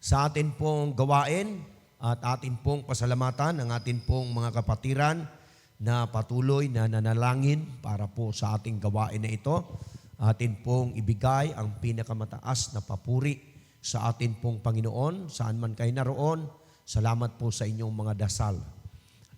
sa atin pong gawain at atin pong pasalamatan ang atin pong mga kapatiran na patuloy na nanalangin para po sa ating gawain na ito. Atin pong ibigay ang pinakamataas na papuri sa atin pong Panginoon, saan man kayo naroon. Salamat po sa inyong mga dasal.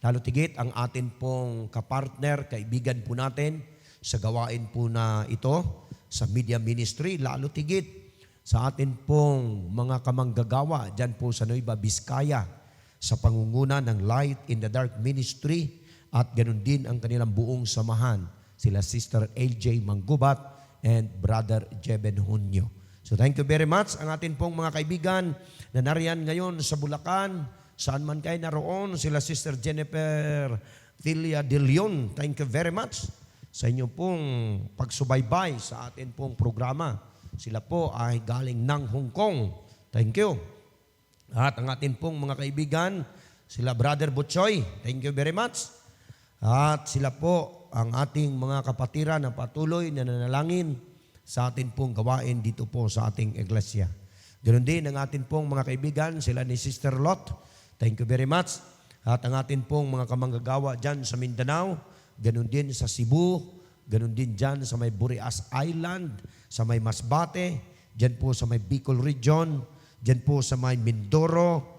Lalo tigit ang atin pong kapartner, kaibigan po natin sa gawain po na ito, sa media ministry, lalo tigit sa atin pong mga kamanggagawa dyan po sa Nueva Vizcaya, sa pangunguna ng Light in the Dark Ministry, at ganun din ang kanilang buong samahan, sila Sister LJ Manggubat and Brother Jeben Hunyo. So thank you very much ang atin pong mga kaibigan na nariyan ngayon sa Bulacan, saan man kayo naroon, sila Sister Jennifer Tilia de Leon. Thank you very much sa inyo pong pagsubaybay sa atin pong programa. Sila po ay galing ng Hong Kong. Thank you. At ang atin pong mga kaibigan, sila Brother Butchoy. Thank you very much. At sila po ang ating mga kapatiran na patuloy na nanalangin sa atin pong gawain dito po sa ating iglesia. Ganoon din ang atin pong mga kaibigan, sila ni Sister Lot. Thank you very much. At ang atin pong mga kamanggagawa dyan sa Mindanao, ganoon din sa Cebu, ganoon din dyan sa may Burias Island, sa may Masbate, dyan po sa may Bicol Region, dyan po sa may Mindoro,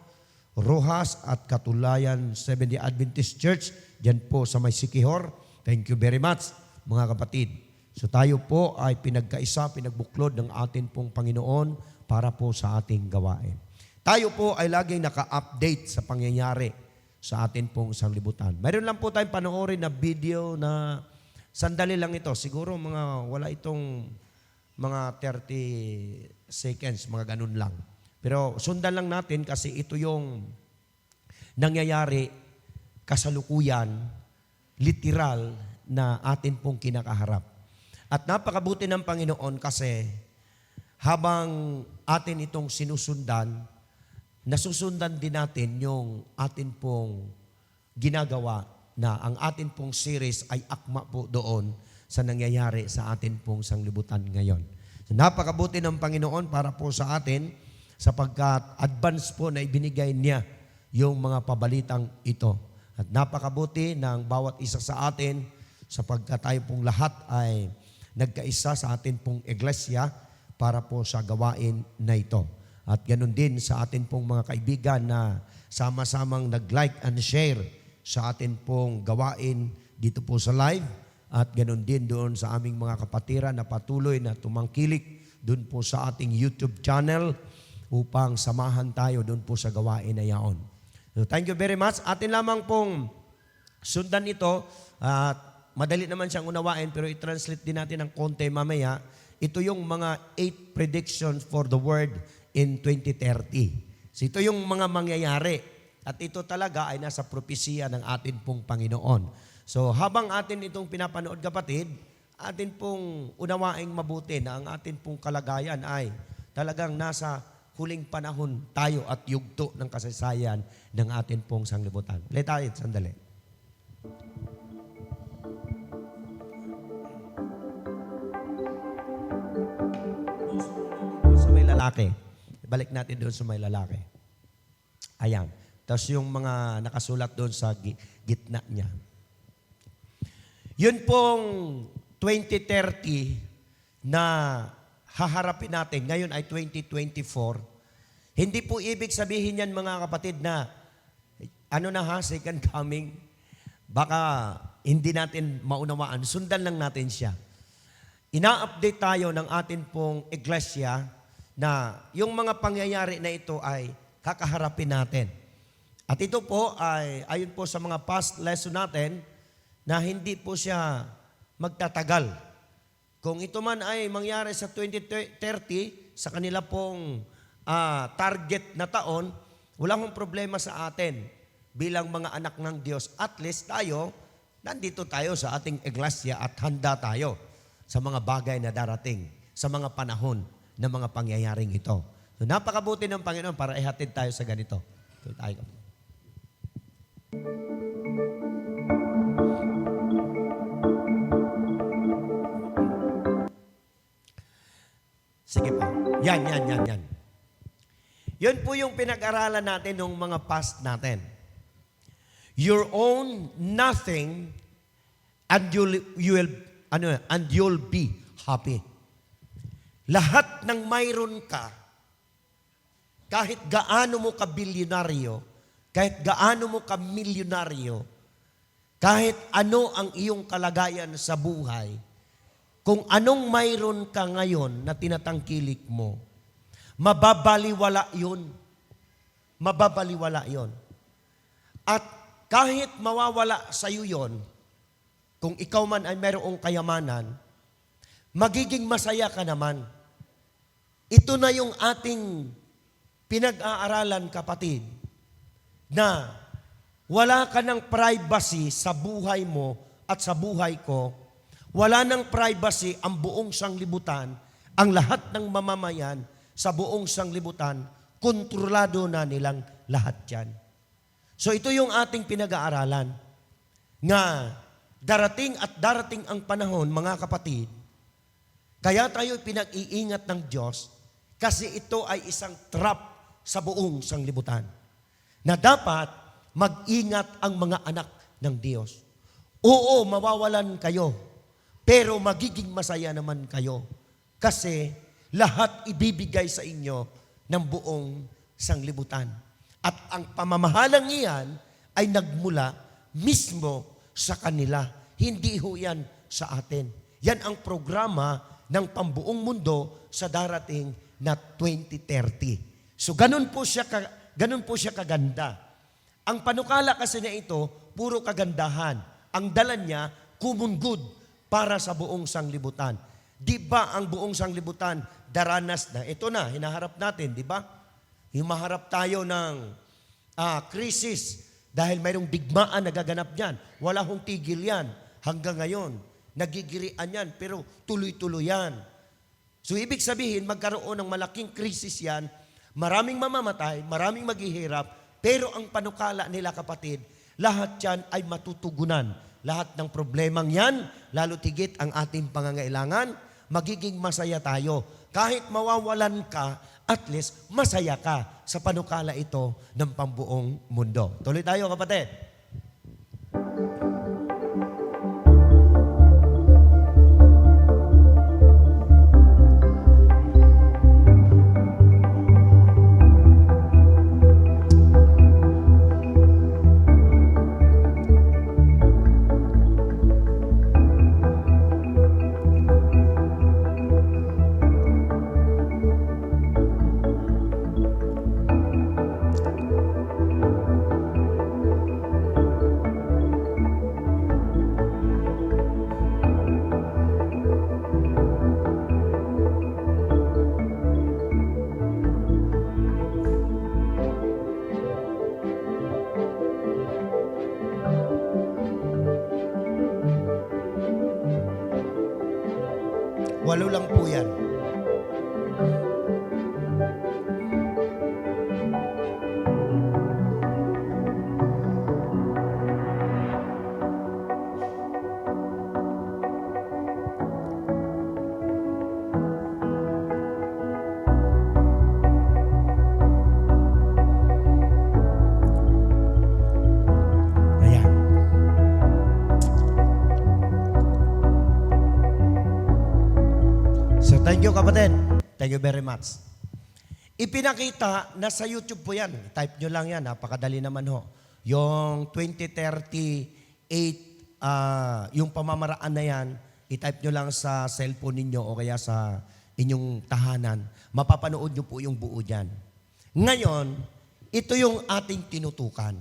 Rojas at Katulayan Seventh-day Adventist Church, dyan po sa may Siquijor. Thank you very much mga kapatid. So tayo po ay pinagkaisa, pinagbuklod ng atin pong Panginoon para po sa ating gawain. Tayo po ay laging naka-update sa pangyayari sa atin pong sanglibutan. Mayroon lang po tayong panoorin na video na sandali lang ito. Siguro wala itong mga 30 seconds, mga ganun lang. Pero sundan lang natin kasi ito yung nangyayari kasalukuyan, literal na atin pong kinakaharap. At napakabuti ng Panginoon kasi habang atin itong sinusundan, nasusundan din natin yung atin pong ginagawa na ang atin pong series ay akma po doon sa nangyayari sa atin pong sanglibutan ngayon. So, napakabuti ng Panginoon para po sa atin sapagkat advance po na ibinigay niya yung mga pabalitang ito. At napakabuti ng bawat isa sa atin sapagkat tayo pong lahat ay nagkaisa sa atin pong iglesia para po sa gawain na ito. At ganun din sa atin pong mga kaibigan na sama-samang nag-like and share sa atin pong gawain dito po sa live. At ganun din doon sa aming mga kapatiran na patuloy na tumangkilik doon po sa ating YouTube channel upang samahan tayo doon po sa gawain na yaon. So thank you very much. Atin lamang pong sundan ito at madali naman siyang unawain pero i-translate din natin ng konti mamaya. Ito yung mga 8 predictions for the world in 2030. So ito yung mga mangyayari. At ito talaga ay nasa propesya ng atin pong Panginoon. So habang atin itong pinapanood kapatid, atin pong unawaing mabuti na ang atin pong kalagayan ay talagang nasa huling panahon tayo at yugto ng kasaysayan ng atin pong sanglibutan. Play tayo, sandali. Sa may lalaki. Balik natin doon sa may lalaki. Ayan. Tapos yung mga nakasulat doon sa gitna niya. Yun pong 2030 na haharapin natin, ngayon ay 2024, hindi po ibig sabihin yan mga kapatid na second coming, baka hindi natin maunawaan, sundan lang natin siya. Ina-update tayo ng atin pong iglesia na yung mga pangyayari na ito ay kakaharapin natin. At ito po ay ayon po sa mga past lesson natin na hindi po siya magtatagal. Kung ito man ay mangyari sa 2030, sa kanila pong target na taon, wala hong problema sa atin bilang mga anak ng Diyos. At least tayo, nandito tayo sa ating iglesia at handa tayo sa mga bagay na darating, sa mga panahon ng mga pangyayaring ito. So, napakabuti ng Panginoon para ihatid tayo sa ganito. So, tayo. Sige pa. Yan. Yun po yung pinag-aralan natin nung mga past natin. Your own nothing and you'll be happy. Lahat ng mayroon ka, kahit gaano mo ka bilyonaryo, kahit gaano mo ka milyonaryo, kahit ano ang iyong kalagayan sa buhay, kung anong mayroon ka ngayon na tinatangkilik mo, mababaliwala yun. Mababaliwala yun. At kahit mawawala sa iyo yun, kung ikaw man ay mayroong kayamanan, magiging masaya ka naman. Ito na yung ating pinag-aaralan, kapatid, na wala ka ng privacy sa buhay mo at sa buhay ko. Wala ng privacy ang buong sanglibutan, ang lahat ng mamamayan sa buong sanglibutan, kontrolado na nilang lahat yan. So ito yung ating pinag-aaralan, nga darating at darating ang panahon, mga kapatid, kaya tayo pinag-iingat ng Diyos kasi ito ay isang trap sa buong sanglibutan na dapat mag-ingat ang mga anak ng Diyos. Oo, mawawalan kayo, pero magiging masaya naman kayo kasi lahat ibibigay sa inyo ng buong sanglibutan. At ang pamamahalang iyan ay nagmula mismo sa kanila. Hindi ho yan sa atin. Yan ang programa ng pambuong mundo sa darating na 2030. So ganun po siya kaganda. Ang panukala kasi na ito, puro kagandahan. Ang dala niya, common good para sa buong sanglibutan. Di ba ang buong sanglibutan daranas na? Ito na, hinaharap natin, di ba? Humaharap tayo ng krisis dahil mayroong digmaan na gaganap dyan. Wala hong tigil yan hanggang ngayon. Nagigirian yan, pero tuloy-tuloy yan. So ibig sabihin, magkaroon ng malaking krisis yan, maraming mamamatay, maraming maghihirap, pero ang panukala nila, kapatid, lahat yan ay matutugunan. Lahat ng problemang yan, lalo tigit ang ating pangangailangan, magiging masaya tayo. Kahit mawawalan ka, at least masaya ka sa panukala ito ng pambuong mundo. Tuloy tayo, kapatid. Walo lang po yan. Ayan. So thank you, kapatid. Thank you very much. Ipinakita na sa YouTube po yan. Type nyo lang yan. Napakadali naman ho. Yung 2038, yung pamamaraan na yan, i-type nyo lang sa cellphone ninyo o kaya sa inyong tahanan. Mapapanood nyo po yung buo dyan. Ngayon, ito yung ating tinutukan.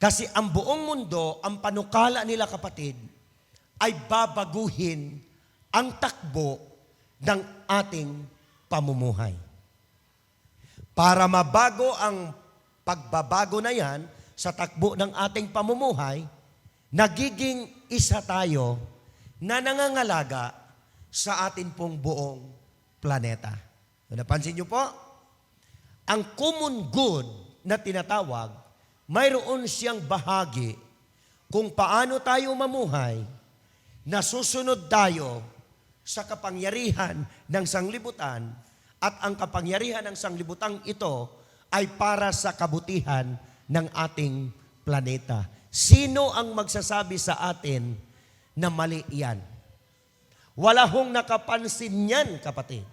Kasi ang buong mundo, ang panukala nila, kapatid, ay babaguhin ang takbo ng ating pamumuhay. Para mabago ang pagbabago na yan sa takbo ng ating pamumuhay, nagiging isa tayo na nangangalaga sa atin pong buong planeta. Napansin niyo po? Ang common good na tinatawag, mayroon siyang bahagi kung paano tayo mamuhay na susunod tayo sa kapangyarihan ng sanglibutan at ang kapangyarihan ng sanglibutang ito ay para sa kabutihan ng ating planeta. Sino ang magsasabi sa atin na mali yan? Wala hong nakapansin yan, kapatid,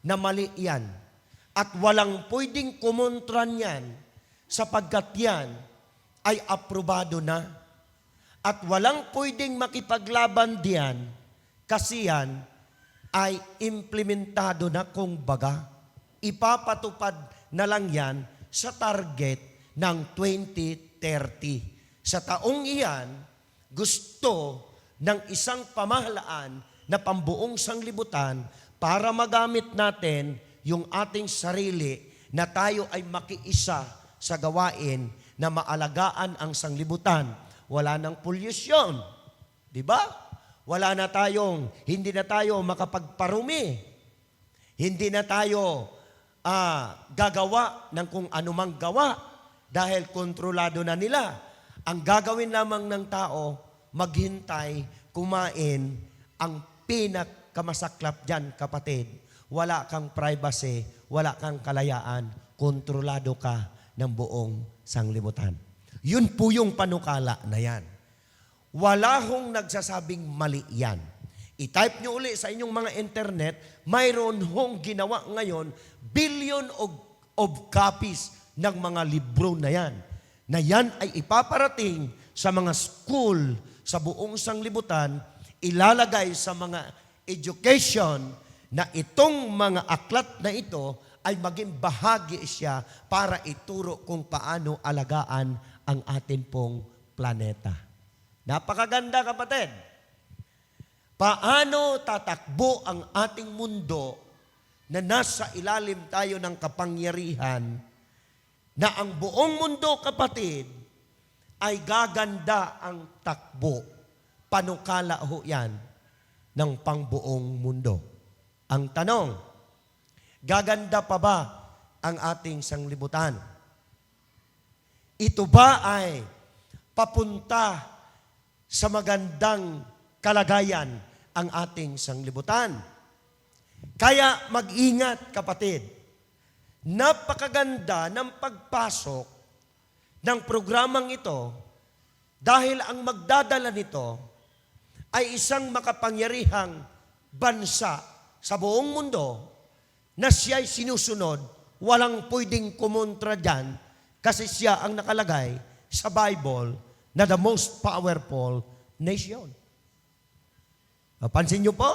na mali yan. At walang pwedeng kumontran yan sapagkat yan ay aprobado na. At walang pwedeng makipaglaban diyan kasi yan ay implementado na, kung baga. Ipapatupad na lang yan sa target ng 2030. Sa taong iyan, gusto ng isang pamahalaan na pambuong sanglibutan para magamit natin yung ating sarili na tayo ay makiisa sa gawain na maalagaan ang sanglibutan. Wala nang polusyon. Di ba? Hindi na tayo makapagparumi. Hindi na tayo gagawa ng kung anumang gawa dahil kontrolado na nila. Ang gagawin lamang ng tao, maghintay, kumain, ang pinakamasaklap dyan, kapatid. Wala kang privacy, wala kang kalayaan, kontrolado ka ng buong sanglibutan. Yun po yung panukala na yan. Wala hong nagsasabing mali yan. I-type nyo uli sa inyong mga internet, mayroon hong ginawa ngayon billion of copies ng mga libro na yan. Na yan ay ipaparating sa mga school sa buong sanglibutan, ilalagay sa mga education na itong mga aklat na ito ay maging bahagi siya para ituro kung paano alagaan ang atin pong planeta. Napakaganda, kapatid. Paano tatakbo ang ating mundo na nasa ilalim tayo ng kapangyarihan na ang buong mundo, kapatid, ay gaganda ang takbo. Panukala ho yan ng pangbuong mundo. Ang tanong, gaganda pa ba ang ating sanglibutan? Ito ba ay papunta sa magandang kalagayan ang ating sanglibutan? Kaya mag-ingat, kapatid. Napakaganda ng pagpasok ng programang ito dahil ang magdadala nito ay isang makapangyarihang bansa sa buong mundo na siya'y sinusunod, walang pwedeng kumontra dyan kasi siya ang nakalagay sa Bible na the most powerful nation. Pansin niyo po?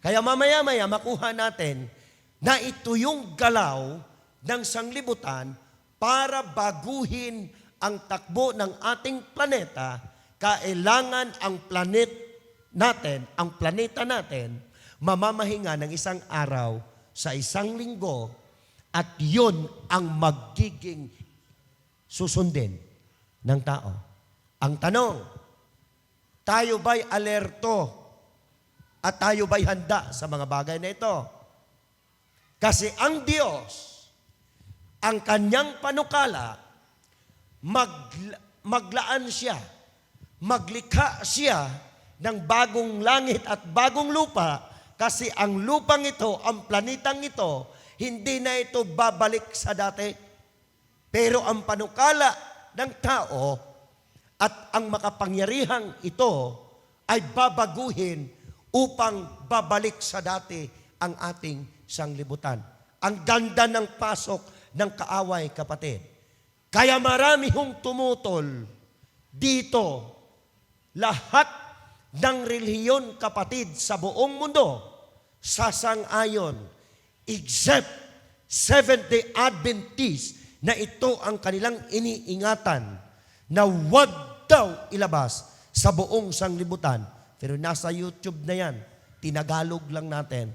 Kaya mamaya-maya makuha natin na ito yung galaw ng sanglibutan para baguhin ang takbo ng ating planeta. Kailangan ang planeta natin, mamamahinga ng isang araw sa isang linggo at yun ang magiging susundin ng tao. Ang tanong, tayo ba'y alerto at tayo ba'y handa sa mga bagay na ito? Kasi ang Diyos, ang kanyang panukala, maglaan siya, maglikha siya ng bagong langit at bagong lupa kasi ang lupang ito, ang planetang ito, hindi na ito babalik sa dati. Pero ang panukala ng tao at ang makapangyarihang ito ay babaguhin upang babalik sa dati ang ating sanglibutan. Ang ganda ng pasok ng kaaway, kapatid. Kaya marami hong tumutol dito. Lahat ng relihiyon, kapatid, sa buong mundo, sasang-ayon, except Seventh-day Adventist, na ito ang kanilang iniingatan na wag daw ilabas sa buong sanglibutan. Pero nasa YouTube na yan. Tinagalog lang natin.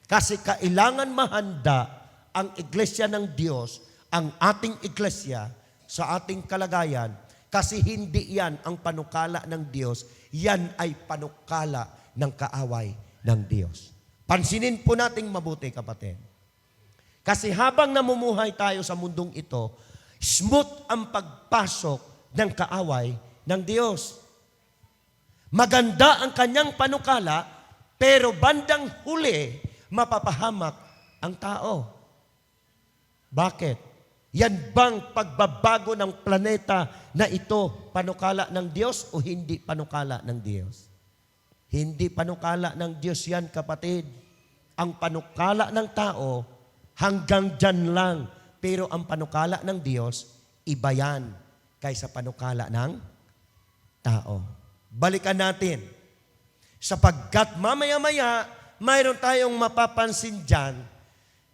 Kasi kailangan mahanda ang iglesia ng Diyos, ang ating iglesia, sa ating kalagayan. Kasi hindi yan ang panukala ng Diyos. Yan ay panukala ng kaaway ng Diyos. Pansinin po nating mabuti, kapatid. Kasi habang namumuhay tayo sa mundong ito, smooth ang pagpasok ng kaaway ng Diyos. Maganda ang kanyang panukala, pero bandang huli, mapapahamak ang tao. Bakit? Yan bang pagbabago ng planeta na ito panukala ng Diyos o hindi panukala ng Diyos? Hindi panukala ng Diyos yan, kapatid. Ang panukala ng tao, hanggang dyan lang. Pero ang panukala ng Diyos, iba yan kaysa panukala ng tao. Balikan natin. Sapagkat mamaya-maya, mayroon tayong mapapansin dyan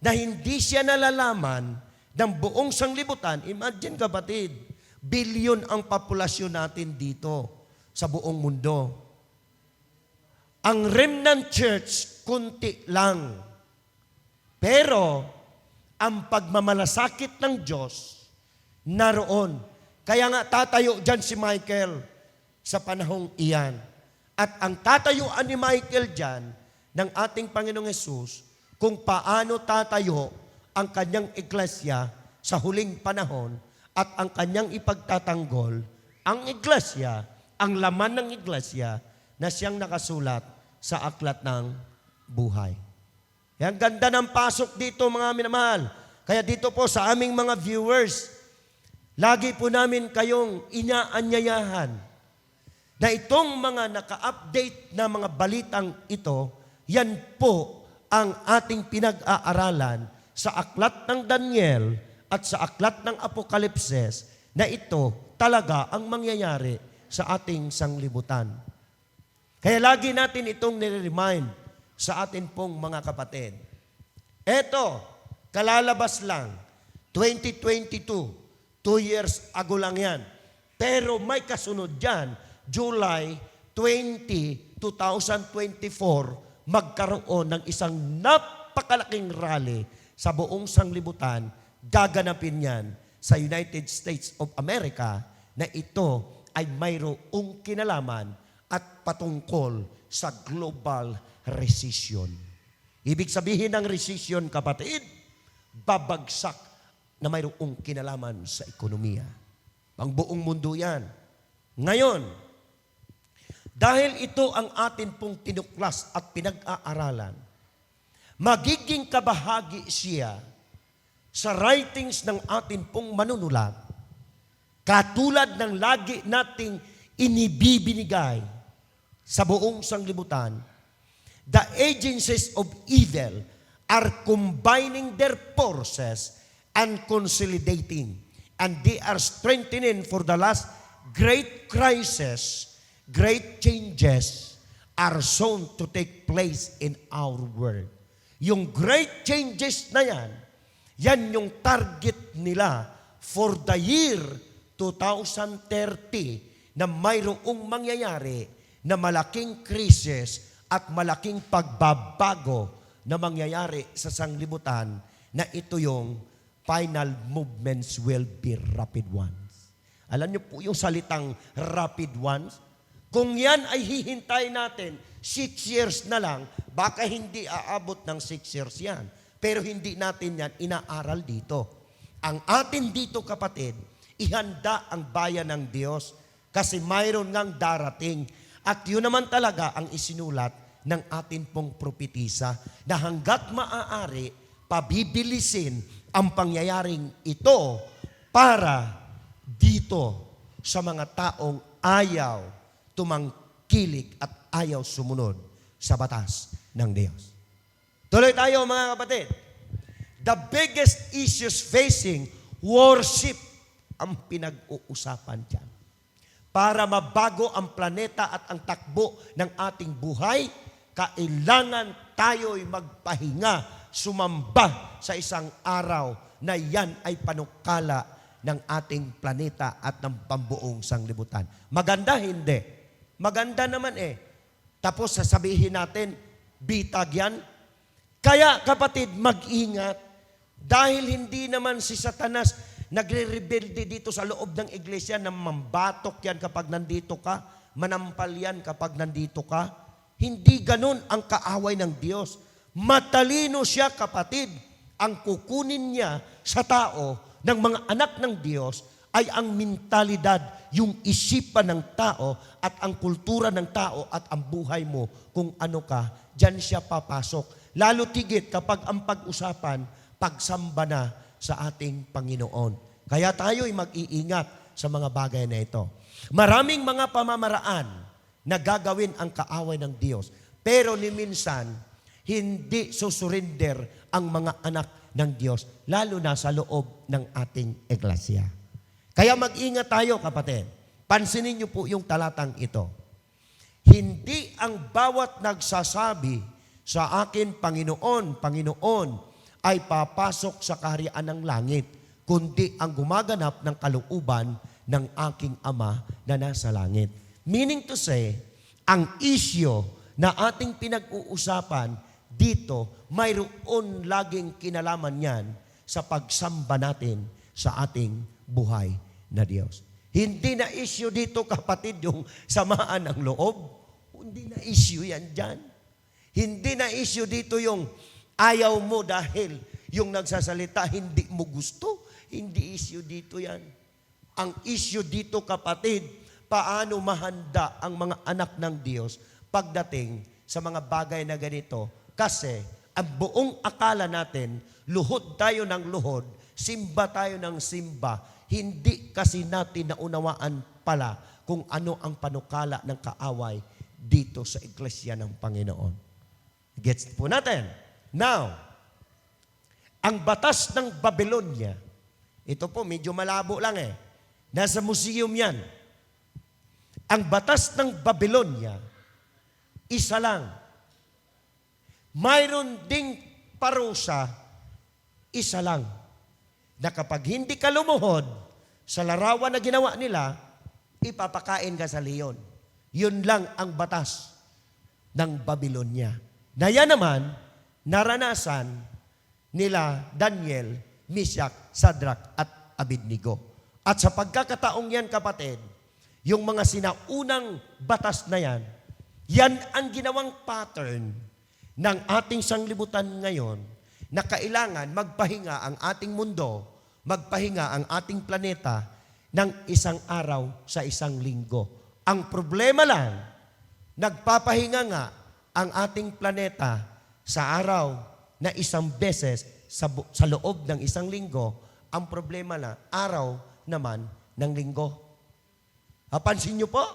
na hindi siya nalalaman ng buong sanglibutan. Imagine, kapatid, bilyon ang populasyon natin dito sa buong mundo. Ang remnant church, kunti lang. Pero, ang pagmamalasakit ng Diyos, naroon. Kaya nga tatayo dyan si Michael sa panahong iyan. At ang tatayuan ni Michael dyan ng ating Panginoong Hesus, kung paano tatayo ang kanyang iglesia sa huling panahon at ang kanyang ipagtatanggol, ang iglesia, ang laman ng iglesia na siyang nakasulat sa aklat ng buhay. Yan, ganda ng pasok dito, mga minamahal. Kaya dito po sa aming mga viewers, lagi po namin kayong inaanyayahan na itong mga naka-update na mga balitang ito, yan po ang ating pinag-aaralan sa aklat ng Daniel at sa aklat ng Apokalipses na ito talaga ang mangyayari sa ating sanglibutan. Kaya lagi natin itong nire-remind sa atin pong mga kapatid. Eto, kalalabas lang, 2022, 2 years ago lang yan. Pero may kasunod dyan, July 20, 2024, magkaroon ng isang napakalaking rally sa buong sanglibutan, gaganapin yan sa United States of America na ito ay mayroong kinalaman at patungkol sa global recession. Ibig sabihin ng recession, kapatid, babagsak na mayroong kinalaman sa ekonomiya. Ang buong mundo yan. Ngayon, dahil ito ang atin pong tinuklas at pinag-aaralan, magiging kabahagi siya sa writings ng atin pong manunulat, katulad ng lagi nating inibibinigay sa buong sanglibutan. The agencies of evil are combining their forces and consolidating, and they are strengthening for the last great crisis. Great changes are soon to take place in our world. Yung great changes na yan, yan yung target nila for the year 2030 na mayroong mangyayari na malaking krisis at malaking pagbabago na mangyayari sa sanglibutan na ito yung final movements will be rapid ones. Alam niyo po yung salitang rapid ones? Kung yan ay hihintay natin 6 years na lang, baka hindi aabot ng 6 years yan. Pero hindi natin yan inaaral dito. Ang atin dito, kapatid, ihanda ang bayan ng Diyos kasi mayroon ngang darating. At yun naman talaga ang isinulat ng atin pong propetisa na hanggat maaari, pabibilisin ang pangyayaring ito para dito sa mga taong ayaw tumangkilik at ayaw sumunod sa batas ng Diyos. Tuloy tayo, mga kapatid. The biggest issues facing worship ang pinag-uusapan dyan. Para mabago ang planeta at ang takbo ng ating buhay, kailangan tayo'y magpahinga, sumamba sa isang araw na yan ay panukala ng ating planeta at ng pambuong sanglibutan. Maganda, hindi. Maganda naman eh. Tapos sasabihin natin, bitag yan. Kaya kapatid, mag-ingat. Dahil hindi naman si Satanas nagre-rebelde dito sa loob ng iglesia na mambatok yan kapag nandito ka, manampal yan kapag nandito ka. Hindi ganun ang kaaway ng Diyos. Matalino siya, kapatid. Ang kukunin niya sa tao ng mga anak ng Diyos ay ang mentalidad, yung isipan ng tao at ang kultura ng tao at ang buhay mo kung ano ka, dyan siya papasok. lalo tigit kapag ang pag-usapan, pagsamba na sa ating Panginoon. Kaya tayo'y mag-iingat sa mga bagay na ito. Maraming mga pamamaraan na gagawin ang kaaway ng Diyos. Pero ni minsan, hindi susurinder ang mga anak ng Diyos, lalo na sa loob ng ating iglesia. Kaya mag-ingat tayo, kapatid. Pansinin niyo po yung talatang ito. Hindi ang bawat nagsasabi sa akin, Panginoon, Panginoon, ay papasok sa kaharian ng langit, kundi ang gumaganap ng kalooban ng aking Ama na nasa langit. Meaning to say, ang issue na ating pinag-uusapan dito, mayroon laging kinalaman yan sa pagsamba natin sa ating buhay na Diyos. Hindi na issue dito, kapatid, yung samaan ng loob. Hindi na issue yan dyan. Hindi na issue dito yung ayaw mo dahil yung nagsasalita hindi mo gusto. Hindi issue dito yan. Ang issue dito, kapatid, paano mahanda ang mga anak ng Diyos pagdating sa mga bagay na ganito. Kasi ang buong akala natin, luhod tayo ng luhod, simba tayo ng simba, hindi kasi natin naunawaan pala kung ano ang panukala ng kaaway dito sa iglesia ng Panginoon. Gets po natin? Now, ang batas ng Babylonia, ito po medyo malabo lang eh. Nasa museum yan. Ang batas ng Babylonia, isa lang. Mayroon ding parusa, isa lang. Na kapag hindi ka lumuhod sa larawan na ginawa nila, ipapakain ka sa leon. Yun lang ang batas ng Babylonia. Na yan naman, naranasan nila Daniel, Meshach, Shadrach at Abednego. At sa pagkakataong yan, kapatid, yung mga sinaunang batas na yan, yan ang ginawang pattern ng ating sanglibutan ngayon na kailangan magpahinga ang ating mundo, magpahinga ang ating planeta ng isang araw sa isang linggo. Ang problema lang, nagpapahinga nga ang ating planeta sa araw na isang beses sa loob ng isang linggo. Ang problema lang, araw naman ng linggo. Pansin niyo po?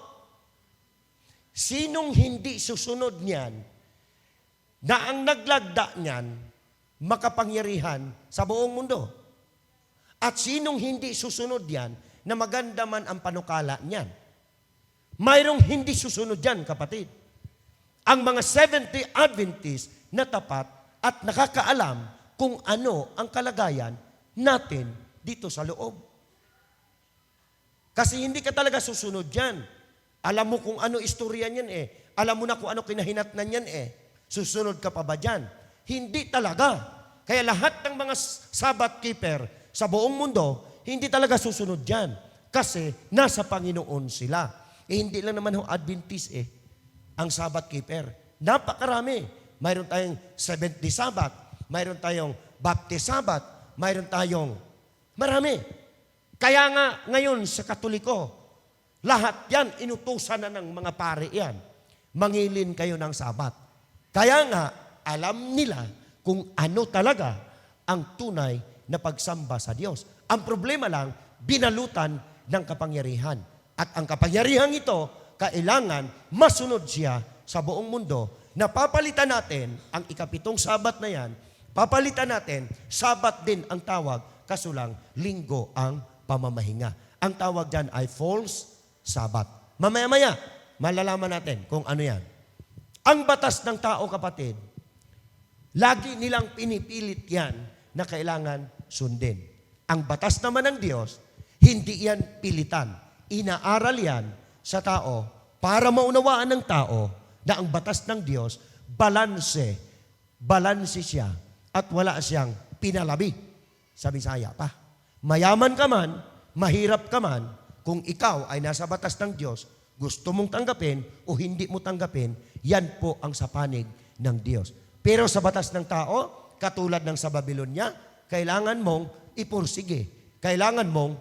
Sinong hindi susunod niyan na ang naglagda niyan makapangyarihan sa buong mundo? At sinong hindi susunod yan na maganda man ang panukala niyan? Mayroong hindi susunod yan, kapatid. Ang mga 70 Adventists na tapat at nakakaalam kung ano ang kalagayan natin dito sa loob. Kasi hindi ka talaga susunod yan. Alam mo kung ano istorya niyan eh. Alam mo na kung ano kinahinatnan niyan eh. Susunod ka pa ba dyan? Hindi talaga. Kaya lahat ng mga Sabbath keeper sa buong mundo, hindi talaga susunod dyan. Kasi nasa Panginoon sila. Hindi lang naman ang Adventist ang Sabbath keeper. Napakarami. Mayroon tayong 70 Sabbath. Mayroon tayong Baptist Sabbath. Mayroon tayong marami. Kaya nga ngayon sa Katoliko, lahat yan inutusan na ng mga pare yan. Mangilin kayo ng Sabat. Kaya nga, alam nila kung ano talaga ang tunay na pagsamba sa Diyos. Ang problema lang, binalutan ng kapangyarihan. At ang kapangyarihan ito, kailangan masunod siya sa buong mundo. Napapalitan natin ang ikapitong Sabat na yan, papalitan natin, Sabat din ang tawag, kaso lang, linggo ang pamamahinga. Ang tawag dyan ay false Sabbath. Mamaya-maya, malalaman natin kung ano yan. Ang batas ng tao, kapatid, lagi nilang pinipilit yan na kailangan sundin. Ang batas naman ng Diyos, hindi yan pilitan. Inaaral yan sa tao para maunawaan ng tao na ang batas ng Diyos, balanse siya at wala siyang pinalabi. Sa Bisaya pa. Mayaman ka man, mahirap ka man, kung ikaw ay nasa batas ng Diyos, gusto mong tanggapin o hindi mo tanggapin, yan po ang sa panig ng Diyos. Pero sa batas ng tao, katulad ng sa Babylonia, kailangan mong ipursige. Kailangan mong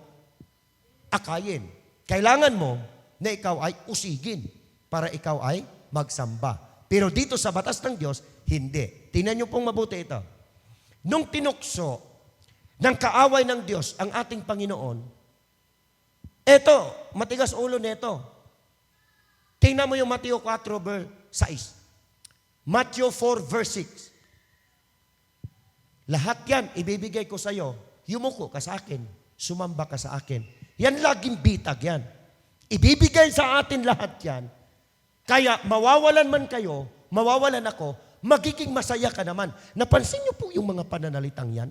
akayin. Kailangan mo na ikaw ay usigin para ikaw ay magsamba. Pero dito sa batas ng Diyos, hindi. Tingnan niyo pong mabuti ito. Nung tinukso ng kaaway ng Diyos ang ating Panginoon, eto, matigas ulo nito. Tingnan mo yung Matthew 4 verse 6. Matthew 4 verse 6. Lahat yan, ibibigay ko sa iyo. Yumuko ka sa akin. Sumamba ka sa akin. Yan laging bitag yan. Ibibigay sa atin lahat yan. Kaya mawawalan man kayo, mawawalan ako, magiging masaya ka naman. Napansin niyo po yung mga pananalitang yan?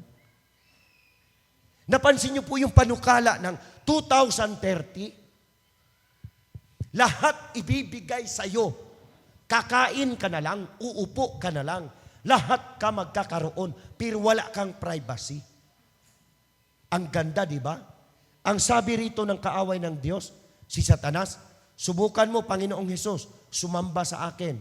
Napansin niyo po yung panukala ng 2030? Lahat ibibigay sa iyo. Kakain ka na lang, uupo ka na lang. Lahat ka magkakaroon, pero wala kang privacy. Ang ganda, di ba? Ang sabi rito ng kaaway ng Diyos, si Satanas, subukan mo, Panginoong Hesus, sumamba sa akin.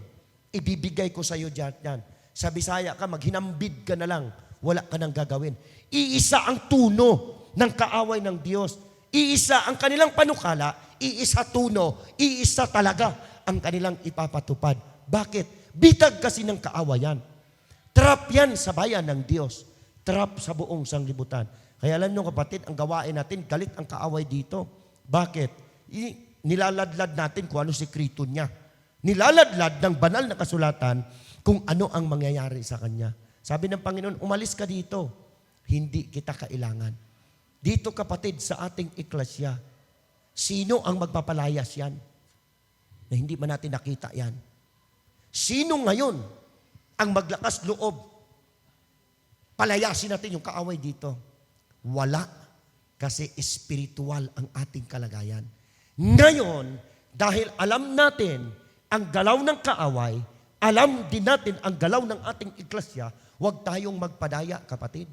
Ibibigay ko sa iyo dyan. Sa Bisaya ka, maghinambid ka na lang. Wala ka nang gagawin. Iisa ang tuno ng kaaway ng Diyos. Iisa ang kanilang panukala, iisa tuno, iisa talaga ang kanilang ipapatupad. Bakit? Bitag kasi ng kaawayan. Trap yan sa bayan ng Diyos. Trap sa buong sanglibutan. Kaya alam nyo kapatid, ang gawain natin, galit ang kaaway dito. Bakit? Nilaladlad natin kung ano sikreto niya. Nilaladlad ng banal na kasulatan kung ano ang mangyayari sa kanya. Sabi ng Panginoon, umalis ka dito. Hindi kita kailangan. Dito kapatid sa ating iklasya, sino ang magpapalayas yan? Na hindi man natin nakita yan. Sino ngayon ang maglakas loob? Palayasin natin yung kaaway dito. Wala. Kasi espiritual ang ating kalagayan. Ngayon, dahil alam natin ang galaw ng kaaway, alam din natin ang galaw ng ating iklasya, huwag tayong magpadaya, kapatid.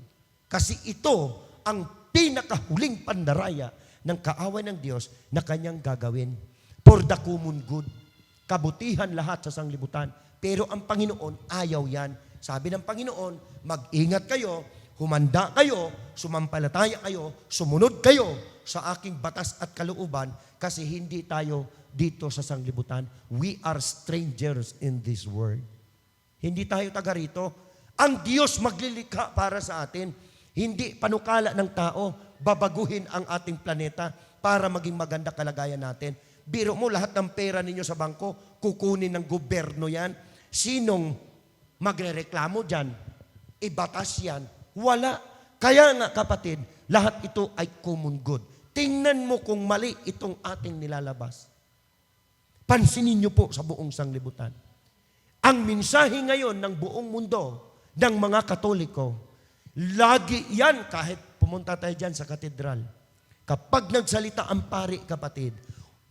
Kasi ito ang pinakahuling pandaraya ng kaaway ng Diyos na kanyang gagawin. For the common good. Kabutihan lahat sa sanglibutan. Pero ang Panginoon, ayaw yan. Sabi ng Panginoon, mag-ingat kayo, humanda kayo, sumampalataya kayo, sumunod kayo sa aking batas at kalooban kasi hindi tayo dito sa sanglibutan. We are strangers in this world. Hindi tayo taga rito. Ang Diyos maglilikha para sa atin. Hindi panukala ng tao, babaguhin ang ating planeta para maging maganda kalagayan natin. Biro mo, lahat ng pera ninyo sa bangko, kukunin ng gobyerno yan. Sinong magrereklamo dyan? Ibatas yan. Wala. Kaya nga kapatid, lahat ito ay common good. Tingnan mo kung mali itong ating nilalabas. Pansinin niyo po sa buong sanglibutan. Ang mensahe ngayon ng buong mundo, ng mga Katoliko, lagi yan kahit pumunta tayo dyan sa katedral. Kapag nagsalita ang pari, kapatid,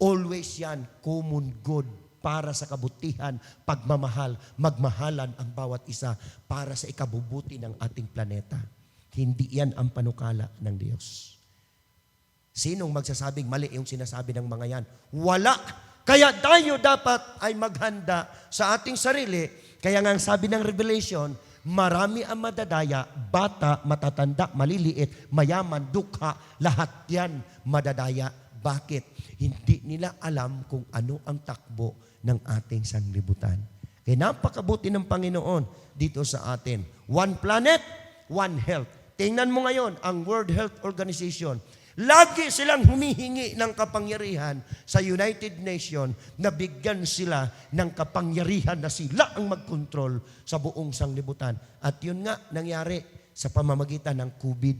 always yan common good para sa kabutihan, pagmamahal, magmahalan ang bawat isa para sa ikabubuti ng ating planeta. Hindi yan ang panukala ng Diyos. Sinong magsasabing mali yung sinasabi ng mga yan? Wala. Kaya tayo dapat ay maghanda sa ating sarili. Kaya nga ang sabi ng Revelation, marami ang madadaya, bata, matatanda, maliliit, mayaman, dukha, lahat yan madadaya. Bakit? Hindi nila alam kung ano ang takbo ng ating sanglibutan. Kaya napakabuti ng Panginoon dito sa atin. One planet, one health. Tingnan mo ngayon ang World Health Organization. Lagi silang humihingi ng kapangyarihan sa United Nations na bigyan sila ng kapangyarihan na sila ang magkontrol sa buong sanglibutan. At yun nga nangyari sa pamamagitan ng COVID.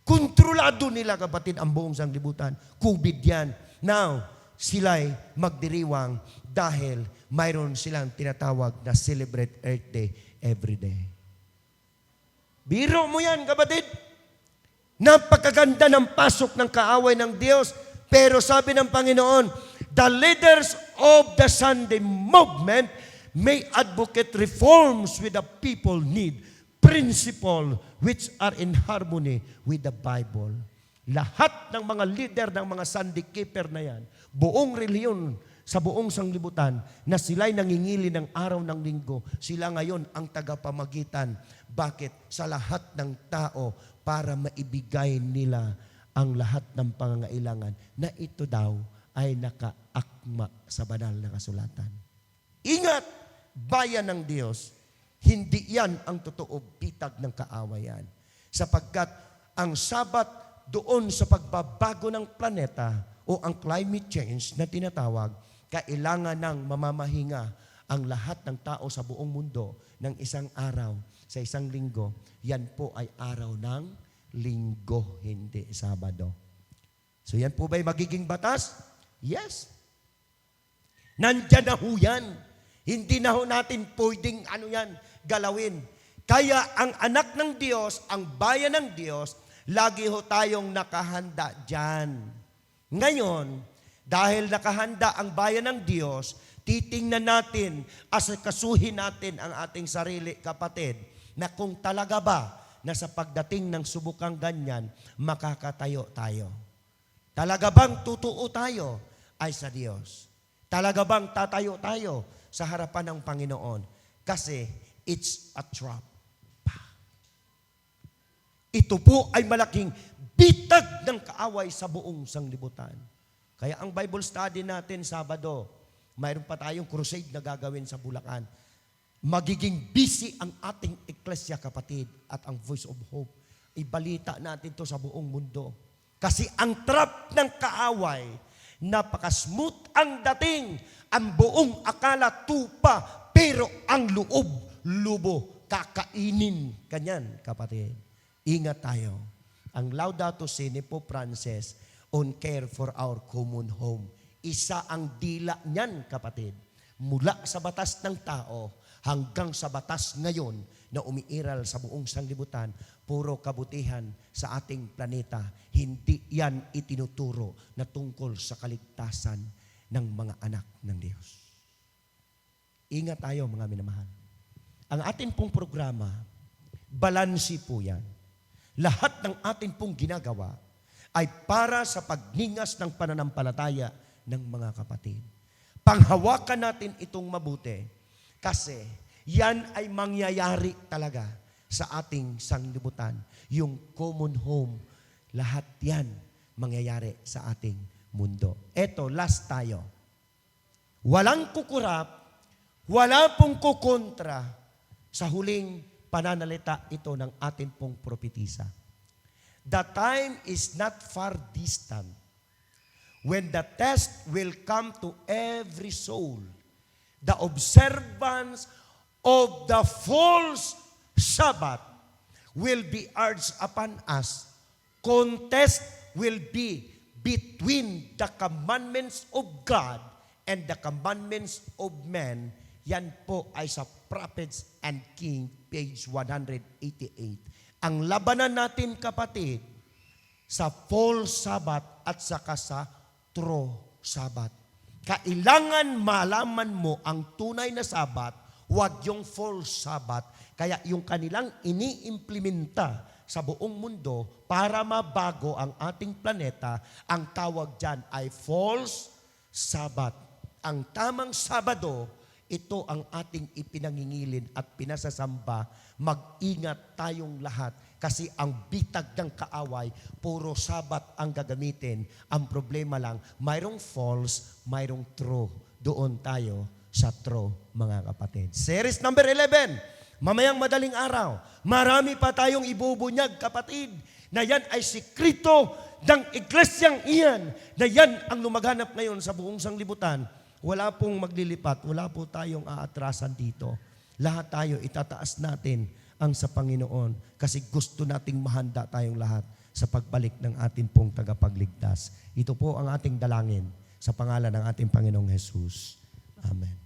Kontrolado nila kapatid ang buong sanglibutan. COVID yan. Now, sila'y magdiriwang dahil mayroon silang tinatawag na Celebrate Earth Day every day. Biro mo yan kapatid. Napakaganda ng pasok ng kaaway ng Diyos. Pero sabi ng Panginoon, the leaders of the Sunday movement may advocate reforms with the people need, principle which are in harmony with the Bible. Lahat ng mga leader ng mga Sunday keeper na yan, buong reliyon sa buong sanglibutan na sila'y nangingili ng araw ng linggo, sila ngayon ang tagapamagitan. Bakit? Sa lahat ng tao para maibigay nila ang lahat ng pangangailangan na ito daw ay nakaakma sa banal na kasulatan. Ingat! bayan ng Diyos, hindi yan ang totoo bitag ng kaawayan. Sapagkat ang Sabat doon sa pagbabago ng planeta o ang climate change na tinatawag, kailangan ng mamamahinga ang lahat ng tao sa buong mundo ng isang araw sa isang linggo. Yan po ay araw ng linggo, hindi Sabado. So yan po ba'y magiging batas? Yes. Nandyan na ho yan. Hindi na ho natin pwedeng galawin. Kaya ang anak ng Diyos, ang bayan ng Diyos, lagi ho tayong nakahanda dyan. Ngayon, dahil nakahanda ang bayan ng Diyos, titingnan natin, asikasuhin natin ang ating sarili, kapatid, na kung talaga ba na sa pagdating ng subukang ganyan, makakatayo tayo. Talaga bang tutuo tayo ay sa Diyos? Talaga bang tatayo tayo sa harapan ng Panginoon? Kasi it's a trap. Ito po ay malaking bitag ng kaaway sa buong sanglibutan. Kaya ang Bible study natin Sabado, mayroon pa tayong crusade na gagawin sa Bulacan. Magiging busy ang ating Ecclesia, kapatid, at ang Voice of Hope. Ibalita natin to sa buong mundo. Kasi ang trap ng kaaway, napaka-smooth ang dating, ang buong akala tupa, pero ang loob, lubo, kakainin. Kanyan, kapatid. Ingat tayo. Ang Laudato Si ni Pope Francis on care for our common home. Isa ang dila niyan, kapatid. Mula sa batas ng tao hanggang sa batas ngayon na umiiral sa buong sanglibutan, puro kabutihan sa ating planeta. Hindi yan itinuturo na tungkol sa kaligtasan ng mga anak ng Diyos. Ingat tayo, mga minamahal. Ang atin pong programa, balansi po yan. Lahat ng atin pong ginagawa ay para sa pagningas ng pananampalataya ng mga kapatid. Panghawakan natin itong mabuti kasi yan ay mangyayari talaga sa ating sanglibutan. Yung common home, lahat yan mangyayari sa ating mundo. Eto, last tayo. Walang kukurap, wala pong kukontra sa huling pananalita ito ng ating pong propetisa. The time is not far distant when the test will come to every soul. The observance of the false Sabbath will be urged upon us. Contest will be between the commandments of God and the commandments of man. Yan po ay sa Prophets and King, page 188. Ang labanan natin, kapatid, sa false Sabbath at saka sa true Sabbath. Kailangan malaman mo ang tunay na Sabbath, huwag yung false Sabbath. Kaya yung kanilang iniimplementa sa buong mundo para mabago ang ating planeta, ang tawag dyan ay false Sabbath. Ang tamang Sabado, ito ang ating ipinangingilin at pinasasamba. Mag-ingat tayong lahat kasi ang bitag ng kaaway, puro Sabat ang gagamitin. Ang problema lang, mayroong false, mayroong true. Doon tayo sa true, mga kapatid. Series number 11, mamayang madaling araw. Marami pa tayong ibubunyag, kapatid, na yan ay sikrito ng iglesyang iyan, na yan ang lumaganap ngayon sa buong sanglibutan. Wala pong maglilipat, wala po tayong aatrasan dito. Lahat tayo, itataas natin ang sa Panginoon kasi gusto nating mahanda tayong lahat sa pagbalik ng ating pong tagapagligtas. Ito po ang ating dalangin sa pangalan ng ating Panginoong Jesus. Amen.